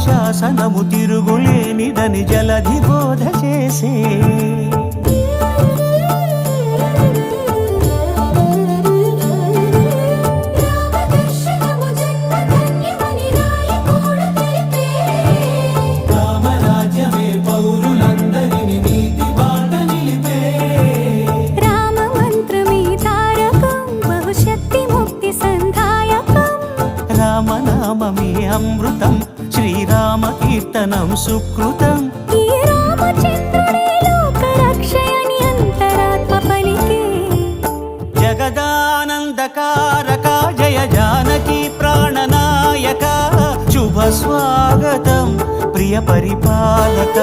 శాసనము తిరుగులేనిదని జలధి బోధ చేసే రామనామమే అమృతం శ్రీరామ కీర్తనం సుకృతం ఈ రామచంద్రుడే లోక రక్షయని అంతరాత్మ పలికే జగదానందకారక జయ జానకి ప్రాణనాయక శుభ స్వాగతం ప్రియ పరిపాలక